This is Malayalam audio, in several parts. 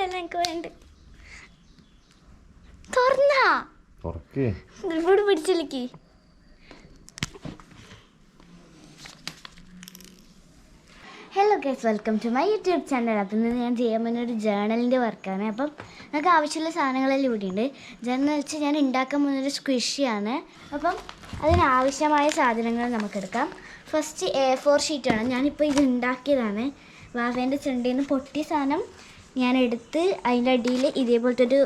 സൈഡല്ല എനിക്ക് വേണ്ട. തുറന്നാ ഇവിടെ പിടിച്ചിലേക്ക്. Hello guys, welcome to my YouTube channel. അപ്പം ഇന്ന് ഞാൻ ചെയ്യാൻ പോകുന്ന ഒരു ജേർണലിൻ്റെ വർക്കാണ്. അപ്പം നമുക്ക് ആവശ്യമുള്ള സാധനങ്ങളെല്ലാം ഇവിടെയുണ്ട്. ജേർണൽ വെച്ച് ഞാൻ ഉണ്ടാക്കാൻ പോകുന്നൊരു സ്ക്വിഷിയാണ്. അപ്പം അതിനാവശ്യമായ സാധനങ്ങൾ നമുക്കെടുക്കാം. First A4 ഷീറ്റാണ്. ഞാനിപ്പോൾ ഇത് ഉണ്ടാക്കിയതാണ്. വാവേൻ്റെ ചെണ്ടിയിൽ നിന്ന് പൊട്ടിയ സാധനം ഞാൻ എടുത്ത് അതിൻ്റെ അടിയിൽ ഇതേപോലത്തെ ഒരു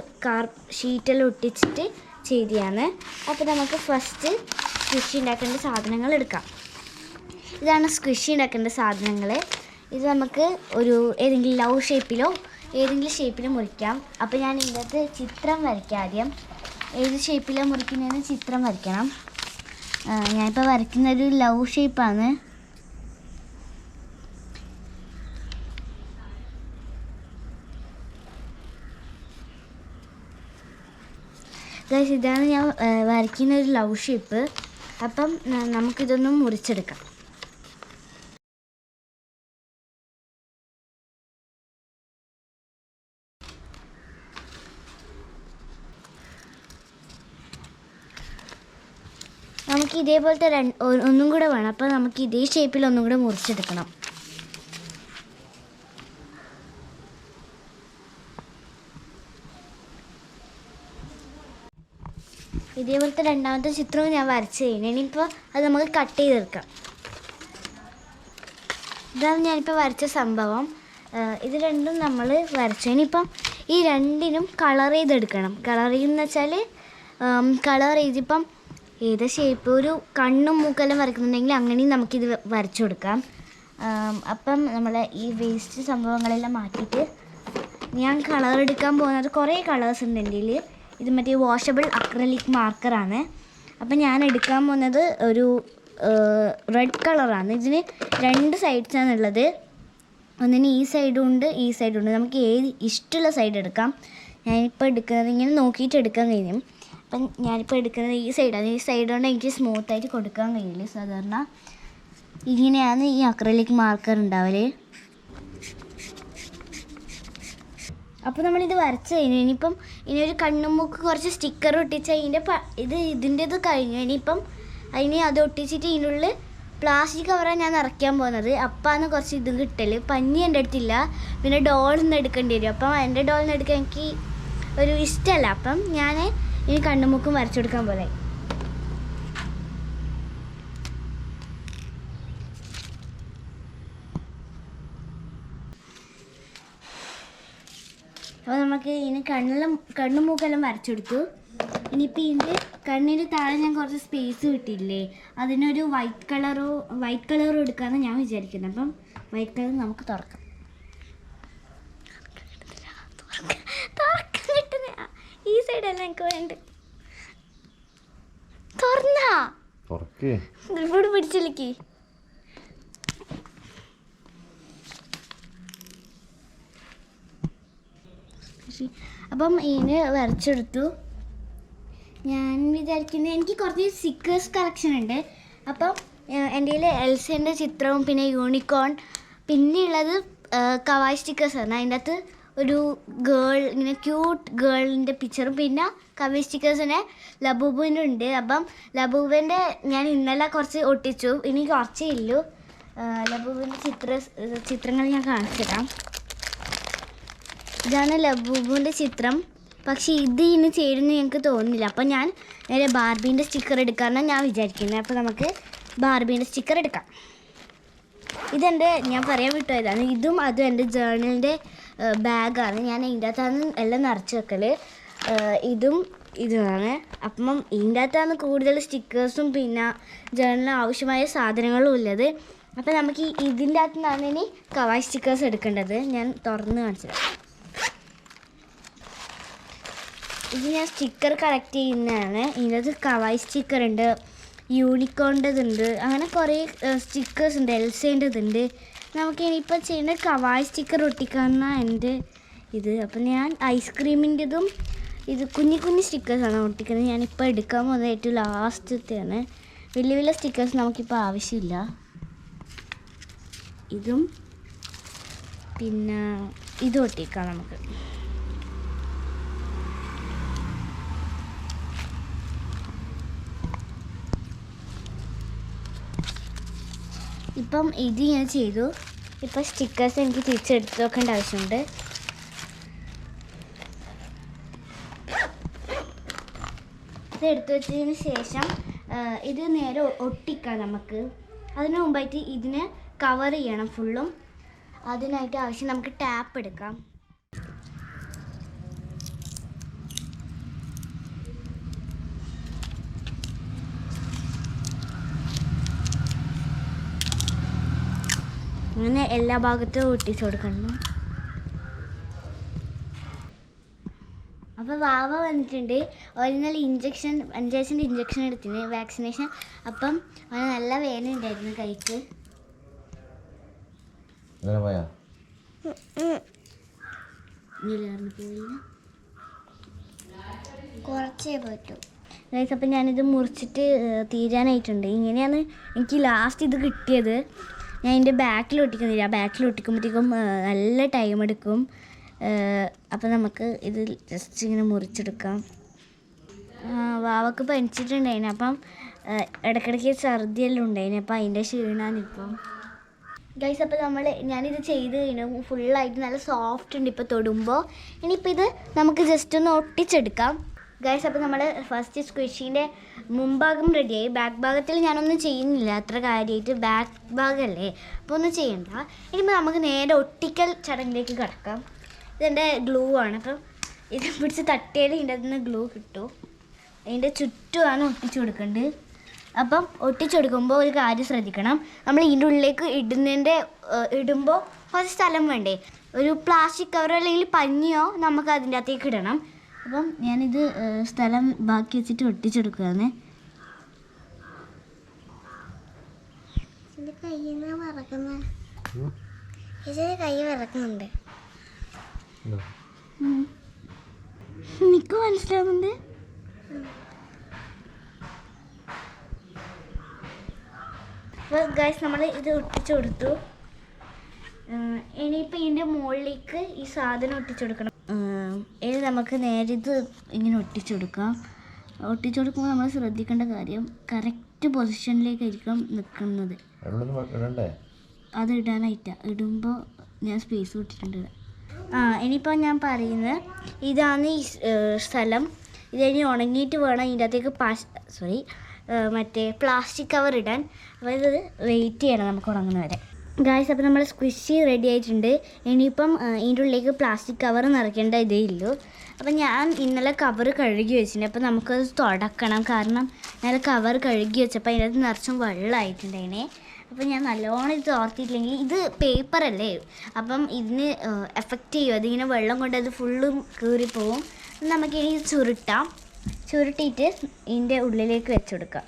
ഷീറ്റെല്ലാം ഒട്ടിച്ചിട്ട് ചെയ്തതാണ്. അപ്പോൾ നമുക്ക് ഫസ്റ്റ് സ്ക്വിഷി ഉണ്ടാക്കേണ്ട സാധനങ്ങൾ എടുക്കാം. ഇതാണ് സ്ക്വിഷി ഉണ്ടാക്കേണ്ട സാധനങ്ങൾ. ഇത് നമുക്ക് ഏതെങ്കിലും ലവ് ഷേപ്പിലോ ഏതെങ്കിലും ഷേപ്പിലോ മുറിക്കാം. അപ്പോൾ ഞാൻ ഇതിൻ്റെ അകത്ത് ചിത്രം വരയ്ക്കാം. ആദ്യം ഏത് ഷേപ്പിലോ മുറിക്കുന്നതിന് ചിത്രം വരയ്ക്കണം. ഞാനിപ്പോൾ വരയ്ക്കുന്നൊരു ലവ് ഷേപ്പാണ്. ഗൈസ്, ഇതാണ് ഞാൻ വരയ്ക്കുന്നൊരു ലവ് ഷേപ്പ്. അപ്പം നമുക്കിതൊന്നും മുറിച്ചെടുക്കാം. നമുക്ക് ഇതേപോലത്തെ ഒന്നും കൂടെ വേണം. അപ്പോൾ നമുക്ക് ഇതേ ഷേപ്പിൽ ഒന്നും കൂടെ മുറിച്ചെടുക്കണം. ഇതേപോലത്തെ രണ്ടാമത്തെ ചിത്രവും ഞാൻ വരച്ച് കഴിഞ്ഞു. ഇനിയിപ്പോൾ അത് നമുക്ക് കട്ട് ചെയ്തെടുക്കാം. ഇതാണ് ഞാനിപ്പോൾ വരച്ച സംഭവം. ഇത് രണ്ടും നമ്മൾ വരച്ചു. ഇനിയിപ്പം ഈ രണ്ടിനും കളർ ചെയ്തെടുക്കണം. കളർ ചെയ്യുന്ന വെച്ചാൽ കളർ ചെയ്തിപ്പം ഏത് ഷേപ്പ്, ഒരു കണ്ണും മൂക്കെല്ലാം വരയ്ക്കുന്നുണ്ടെങ്കിൽ അങ്ങനെയും നമുക്കിത് വരച്ചു കൊടുക്കാം. അപ്പം നമ്മൾ ഈ വേസ്റ്റ് സംഭവങ്ങളെല്ലാം മാറ്റിയിട്ട് ഞാൻ കളർ എടുക്കാൻ പോകുന്നത് കുറേ കളേഴ്സ് ഉണ്ട് എൻ്റെ കയ്യിൽ. ഇത് മറ്റേ വാഷബിൾ അക്രലിക് മാർക്കറാണ്. അപ്പം ഞാൻ എടുക്കാൻ പോകുന്നത് ഒരു റെഡ് കളറാണ്. ഇതിന് 2 സൈഡ്സാണുള്ളത്. ഒന്നിന് ഈ സൈഡും ഉണ്ട്, ഈ സൈഡും ഉണ്ട്. നമുക്ക് ഏത് ഇഷ്ടമുള്ള സൈഡ് എടുക്കാം. ഞാനിപ്പോൾ എടുക്കുന്നത് ഇങ്ങനെ നോക്കിയിട്ട് എടുക്കാൻ കഴിയും. അപ്പം ഞാനിപ്പോൾ എടുക്കുന്നത് ഈ സൈഡാണ്. ഈ സൈഡ് കൊണ്ട് എനിക്ക് സ്മൂത്തായിട്ട് കൊടുക്കാൻ കഴിയില്ല. സാധാരണ ഇങ്ങനെയാണ് ഈ അക്രലിക് മാർക്കർ ഉണ്ടാവല്. അപ്പോൾ നമ്മളിത് വരച്ച് കഴിഞ്ഞു. ഇനിയിപ്പം ഒരു കണ്ണും മൂക്ക് കുറച്ച് സ്റ്റിക്കർ ഒട്ടിച്ച് ഇതിൻ്റെത് കഴിഞ്ഞു. ഇനിയിപ്പം അത് ഒട്ടിച്ചിട്ട് ഇതിനുള്ളിൽ പ്ലാസ്റ്റിക് കവറാണ് ഞാൻ നിറയ്ക്കാൻ പോകുന്നത്. അപ്പാണ് കുറച്ച് ഇത് കിട്ടൽ. പഞ്ഞി എൻ്റെ അടുത്തില്ല. പിന്നെ ഡോളിൽ നിന്ന് എടുക്കേണ്ടി വരും. അപ്പം എൻ്റെ ഡോളിൽ നിന്ന് എടുക്കാൻ എനിക്ക് ഒരു ഇഷ്ടമല്ല. അപ്പം ഞാൻ ഇനി കണ്ണുമുക്കും വരച്ചു കൊടുക്കാൻ പോലെ. അപ്പോൾ നമുക്ക് ഇനി കണ്ണും മൂക്കെല്ലാം വരച്ചെടുത്തു. ഇനിയിപ്പോൾ ഇതിൻ്റെ കണ്ണിന് താഴെ ഞാൻ കുറച്ച് സ്പേസ് കിട്ടിയില്ലേ, അതിനൊരു വൈറ്റ് കളറോ എടുക്കാമെന്ന് ഞാൻ വിചാരിക്കുന്നത്. അപ്പം വൈറ്റ് കളർ നമുക്ക് തുറക്കാം. ഈ സൈഡല്ല എനിക്ക് വേണ്ട. തുറന്നാ ഇവിടെ പിടിച്ചിലേക്ക്. അപ്പം ഇതിന് വരച്ചെടുത്തു. ഞാൻ വിചാരിക്കുന്നത് എനിക്ക് കുറച്ച് സ്റ്റിക്കേഴ്സ് കളക്ഷൻ ഉണ്ട്. അപ്പം എൻ്റെ കയ്യിൽ എൽസേൻ്റെ ചിത്രവും പിന്നെ യൂണിക്കോൺ, പിന്നെയുള്ളത് കവായ് സ്റ്റിക്കേഴ്സാണ്. അതിൻ്റെ അകത്ത് ഒരു ഇങ്ങനെ ക്യൂട്ട് ഗേളിൻ്റെ പിക്ചറും പിന്നെ കവി സ്റ്റിക്കേഴ്സിനെ ലബൂബിൻ്റെ ഉണ്ട്. അപ്പം ലബൂബിൻ്റെ ഞാൻ ഇന്നലെ കുറച്ച് ഒട്ടിച്ചു. ഇനി കുറച്ചേ ഇല്ലു. ലബൂബിൻ്റെ ചിത്രങ്ങൾ ഞാൻ കാണിച്ചു തരാം. ഇതാണ് ലബൂബിൻ്റെ ചിത്രം. പക്ഷേ ഇതിന് ചേരുന്നു എനിക്ക് തോന്നുന്നില്ല. അപ്പം ഞാൻ നേരെ ബാർബീൻ്റെ സ്റ്റിക്കർ എടുക്കാമെന്നാണ് ഞാൻ വിചാരിക്കുന്നത്. അപ്പോൾ നമുക്ക് ബാർബീൻ്റെ സ്റ്റിക്കർ എടുക്കാം. ഞാൻ പറയാൻ വിട്ടുപോയതാണ്. അതും എൻ്റെ ജേർണലിൻ്റെ ബാഗാണ്. ഞാൻ ഇതിൻ്റെ അകത്താണ് എല്ലാം നിറച്ച് വെക്കൽ. ഇതുമാണ്. അപ്പം ഇതിൻ്റെ അകത്താണ് കൂടുതൽ സ്റ്റിക്കേഴ്സും പിന്നെ ജേർണലിന് ആവശ്യമായ സാധനങ്ങളും ഉള്ളത്. അപ്പം നമുക്ക് ഇതിൻ്റെ അകത്തു നിന്നാണ് ഇനി കവായ് സ്റ്റിക്കേഴ്സ് എടുക്കേണ്ടത്. ഞാൻ തുറന്ന് കാണിച്ചത്. ഇത് ഞാൻ സ്റ്റിക്കർ കളക്ട് ചെയ്യുന്നതാണ്. ഇതിനകത്ത് കവായ് സ്റ്റിക്കർ ഉണ്ട്, യൂണിക്കോണിൻ്റെതുണ്ട്, അങ്ങനെ കുറേ സ്റ്റിക്കേഴ്സ് ഉണ്ട്. എൽസേൻ്റെതുണ്ട്. നമുക്ക് ഇനിയിപ്പോൾ ചെയ്യുന്ന കവായ് സ്റ്റിക്കർ ഒട്ടിക്കാമെന്ന എൻ്റെ ഇത്. അപ്പം ഞാൻ ഐസ്ക്രീമിൻ്റെതും കുഞ്ഞു സ്റ്റിക്കേഴ്സാണ് ഒട്ടിക്കുന്നത്. ഞാനിപ്പോൾ എടുക്കാൻ പോകുന്നത് ഏറ്റവും ലാസ്റ്റത്തെയാണ്. വലിയ സ്റ്റിക്കേഴ്സ് നമുക്കിപ്പോൾ ആവശ്യമില്ല. ഇതും പിന്നെ ഇത് ഒട്ടിക്കാം നമുക്ക്. ഇപ്പം ഇത് ഞാൻ ചെയ്തു. ഇപ്പം സ്റ്റിക്കേഴ്സ് എനിക്ക് തിരിച്ചെടുത്ത് വെക്കേണ്ട ആവശ്യമുണ്ട്. ഇത് എടുത്തു വെച്ചതിന് ശേഷം ഇത് നേരെ ഒട്ടിക്കാം നമുക്ക്. അതിന് മുമ്പായിട്ട് ഇതിനെ കവർ ചെയ്യണം ഫുള്ളും. അതിനായിട്ട് ആവശ്യം നമുക്ക് ടാപ്പ് എടുക്കാം. അങ്ങനെ എല്ലാ ഭാഗത്തും ഒട്ടിച്ചു കൊടുക്കണം. അപ്പോൾ വാവ വന്നിട്ടുണ്ട്. ഒരിന്നലെ 5 ഇഞ്ചക്ഷൻ എടുത്തിന്, വാക്സിനേഷൻ. അപ്പം അവന് നല്ല വേദന ഉണ്ടായിരുന്നു കൈക്ക്. കുറച്ചേ പറ്റൂ ഗൈസ്. അപ്പം ഞാനിത് മുറിച്ചിട്ട് തീരാനായിട്ടുണ്ട്. ഇങ്ങനെയാണ് എനിക്ക് ലാസ്റ്റ് ഇത് കിട്ടിയത്. ഞാൻ എൻ്റെ ബാക്കിൽ ഒട്ടിക്കുന്നില്ല. ബാക്കിൽ ഒട്ടിക്കുമ്പോഴത്തേക്കും നല്ല ടൈം എടുക്കും. അപ്പം നമുക്ക് ഇത് ജസ്റ്റ് ഇങ്ങനെ മുറിച്ചെടുക്കാം. വാവക്ക് പനിച്ചിട്ടുണ്ടായിന്. അപ്പം ഇടയ്ക്കിടയ്ക്ക് ഛർദിയെല്ലാം ഉണ്ടായിന്. അപ്പം അതിൻ്റെ ക്ഷീണമാണിപ്പം ഗൈസ്. അപ്പോൾ ഞാനിത് ചെയ്ത് കഴിഞ്ഞു. ഫുള്ളായിട്ട് നല്ല സോഫ്റ്റ് ഉണ്ട് ഇപ്പോൾ തൊടുമ്പോൾ. ഇനിയിപ്പോൾ ഇത് നമുക്ക് ജസ്റ്റ് ഒന്ന് ഒട്ടിച്ചെടുക്കാം ഗൈസ്. അപ്പോൾ നമ്മൾ ഫസ്റ്റ് സ്ക്വിഷീൻ്റെ മുൻഭാഗം റെഡിയായി. ബാക്ക് ഭാഗത്തിൽ ഞാനൊന്നും ചെയ്യുന്നില്ല അത്ര കാര്യമായിട്ട്. ബാക്ക് ഭാഗമല്ലേ, അപ്പോൾ ഒന്നും ചെയ്യണ്ട. ഇനിയിപ്പോൾ നമുക്ക് നേരെ ഒട്ടിക്കൽ ചടങ്ങിലേക്ക് കിടക്കാം. ഇതെൻ്റെ ഗ്ലൂ ആണ്. അപ്പം ഇത് പിടിച്ച് തട്ടിയാൽ ഇതിൻ്റെ അതിൽ നിന്ന് ഗ്ലൂ കിട്ടും. അതിൻ്റെ ചുറ്റുമാണ് ഒട്ടിച്ചു കൊടുക്കേണ്ടത്. അപ്പം ഒട്ടിച്ചു കൊടുക്കുമ്പോൾ ഒരു കാര്യം ശ്രദ്ധിക്കണം. നമ്മൾ ഇതിൻ്റെ ഉള്ളിലേക്ക് ഇടുമ്പോൾ കുറച്ച് സ്ഥലം വേണ്ടേ. ഒരു പ്ലാസ്റ്റിക് കവറോ അല്ലെങ്കിൽ പഞ്ഞിയോ നമുക്ക് അതിൻ്റെ അകത്തേക്ക് ഇടണം. അപ്പം ഞാനിത് സ്ഥലം ബാക്കി വെച്ചിട്ട് ഒട്ടിച്ചെടുക്കുകയാണ്. കൈ വിറക്കുന്നുണ്ട്. നിനക്ക് മനസ്സിലാവുന്നുണ്ട്? അപ്പോൾ ഗൈസ് നമ്മൾ ഇത് ഒട്ടിച്ചു കൊടുത്തു. ഇനിയിപ്പോൾ ഇതിൻ്റെ മുകളിലേക്ക് ഈ സാധനം ഒട്ടിച്ചു കൊടുക്കണം. ഇനി നമുക്ക് നേരെ ഇത് ഇങ്ങനെ ഒട്ടിച്ചു കൊടുക്കാം. ഒട്ടിച്ചു കൊടുക്കുമ്പോൾ നമ്മൾ ശ്രദ്ധിക്കേണ്ട കാര്യം കറക്റ്റ് പൊസിഷനിലേക്കായിരിക്കും നിൽക്കുന്നത്. അത് ഇടാനായിട്ടാണ്. ഇടുമ്പോൾ ഞാൻ സ്പേസ് വിട്ടിട്ടുണ്ട്. ഇനിയിപ്പോൾ ഞാൻ പറയുന്നത് ഇതാണ് ഈ സ്ഥലം. ഇതിനി ഉണങ്ങിയിട്ട് വേണം ഇതിൻ്റെ അകത്തേക്ക് മറ്റേ പ്ലാസ്റ്റിക് കവർ ഇടാൻ. അപ്പോൾ ഇത് വെയിറ്റ് ചെയ്യണം നമുക്ക് ഉണങ്ങുന്ന വരെ ഗായ്സ്. അപ്പോൾ നമ്മൾ സ്ക്വിഷി റെഡി ആയിട്ടുണ്ട്. ഇനിയിപ്പം ഇതിൻ്റെ ഉള്ളിലേക്ക് പ്ലാസ്റ്റിക് കവർ നിറയ്ക്കേണ്ട ഇതേ ഉള്ളൂ. അപ്പം ഞാൻ ഇന്നലെ കവർ കഴുകി വെച്ചിട്ടുണ്ട്. അപ്പോൾ നമുക്കത് തുടക്കണം. കാരണം ഇന്നലെ കവർ കഴുകി വെച്ചപ്പോൾ അതിനകത്ത് നിറച്ചും വെള്ളമായിട്ടുണ്ടായിനെ. അപ്പോൾ ഞാൻ നല്ലോണം ഇത് തോർത്തിയിട്ടില്ലെങ്കിൽ ഇത് പേപ്പറല്ലേ, അപ്പം ഇതിന് എഫക്റ്റ് ചെയ്യും. അതിങ്ങനെ വെള്ളം കൊണ്ട് അത് ഫുള്ളും കീറിപ്പോവും. നമുക്കിനി ചുരുട്ടിയിട്ട് ഇതിൻ്റെ ഉള്ളിലേക്ക് വെച്ചെടുക്കാം.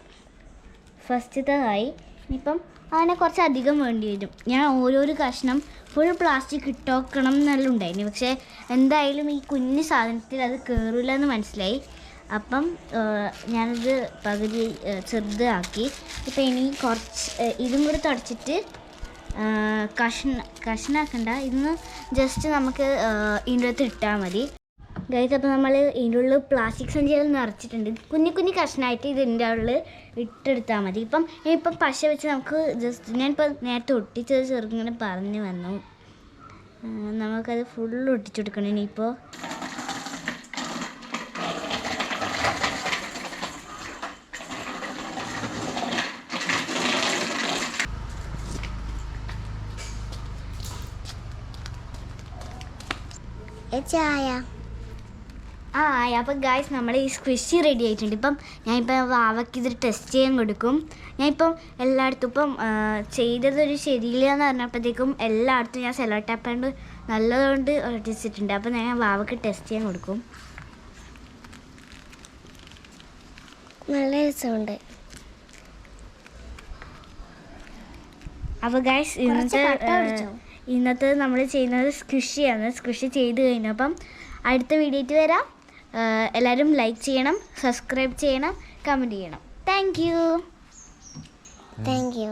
ഫസ്റ്റത്തേതായി. ഇനിയിപ്പം അങ്ങനെ കുറച്ച് അധികം വേണ്ടി വരും. ഞാൻ ഓരോരോ കഷ്ണം ഫുൾ പ്ലാസ്റ്റിക് ഇട്ടോക്കണം എന്നെല്ലാം ഉണ്ടായിരുന്നു. പക്ഷേ എന്തായാലും ഈ കുഞ്ഞു സാധനത്തിൽ അത് കയറില്ല എന്ന് മനസ്സിലായി. അപ്പം ഞാനത് പകുതി ചെറുതാക്കി. ഇപ്പം ഇനി കുറച്ച് ഇതും കൂടി തുടച്ചിട്ട് കഷ്ണാക്കണ്ട, ഇന്ന് ജസ്റ്റ് നമുക്ക് ഇതിൻ്റെ അകത്ത് ഇട്ടാൽ മതി ഗൈസ്. അപ്പോൾ നമ്മൾ ഇതിൻ്റെ ഉള്ളിൽ പ്ലാസ്റ്റിക് സഞ്ചികൾ നിറച്ചിട്ടുണ്ട്. കുഞ്ഞു കഷ്ണമായിട്ട് ഇതിൻ്റെ ഉള്ളിൽ ഇട്ടെടുത്താൽ മതി. ഇപ്പം പശ വെച്ച് നമുക്ക് ജസ്റ്റ് ഞാനിപ്പോൾ നേരത്തെ ഒട്ടിച്ചത് ചെറുങ്ങനെ പറഞ്ഞു വന്നു. നമുക്കത് ഫുള്ള് ഒട്ടിച്ചെടുക്കണം. ഇനിയിപ്പോൾ അപ്പം ഗായ്സ് നമ്മൾ ഈ സ്ക്വിഷി റെഡി ആയിട്ടുണ്ട്. ഇപ്പം ഞാനിപ്പോൾ വാവയ്ക്ക് ഇത് ടെസ്റ്റ് ചെയ്യാൻ കൊടുക്കും. ഞാനിപ്പം എല്ലായിടത്തും ഇപ്പം ചെയ്തതൊരു ശരിയില്ല എന്ന് പറഞ്ഞപ്പോഴത്തേക്കും എല്ലായിടത്തും ഞാൻ സെല്ലോ ടാപ്പ് കൊണ്ട് നല്ലതുകൊണ്ട് ഒട്ടിച്ചിട്ടുണ്ട്. അപ്പം ഞാൻ വാവയ്ക്ക് ടെസ്റ്റ് ചെയ്യാൻ കൊടുക്കും. നല്ല രസമുണ്ട്. അപ്പോൾ ഗായ്സ് ഇന്നത്തെ നമ്മൾ ചെയ്യുന്നത് സ്ക്വിഷിയാണ്. സ്ക്വിഷി ചെയ്ത് കഴിഞ്ഞു. അപ്പം അടുത്ത വീഡിയോയ്ക്ക് വരാം. എല്ലാവരും ലൈക്ക് ചെയ്യണം, സബ്സ്ക്രൈബ് ചെയ്യണം, കമൻറ്റ് ചെയ്യണം. Thank you.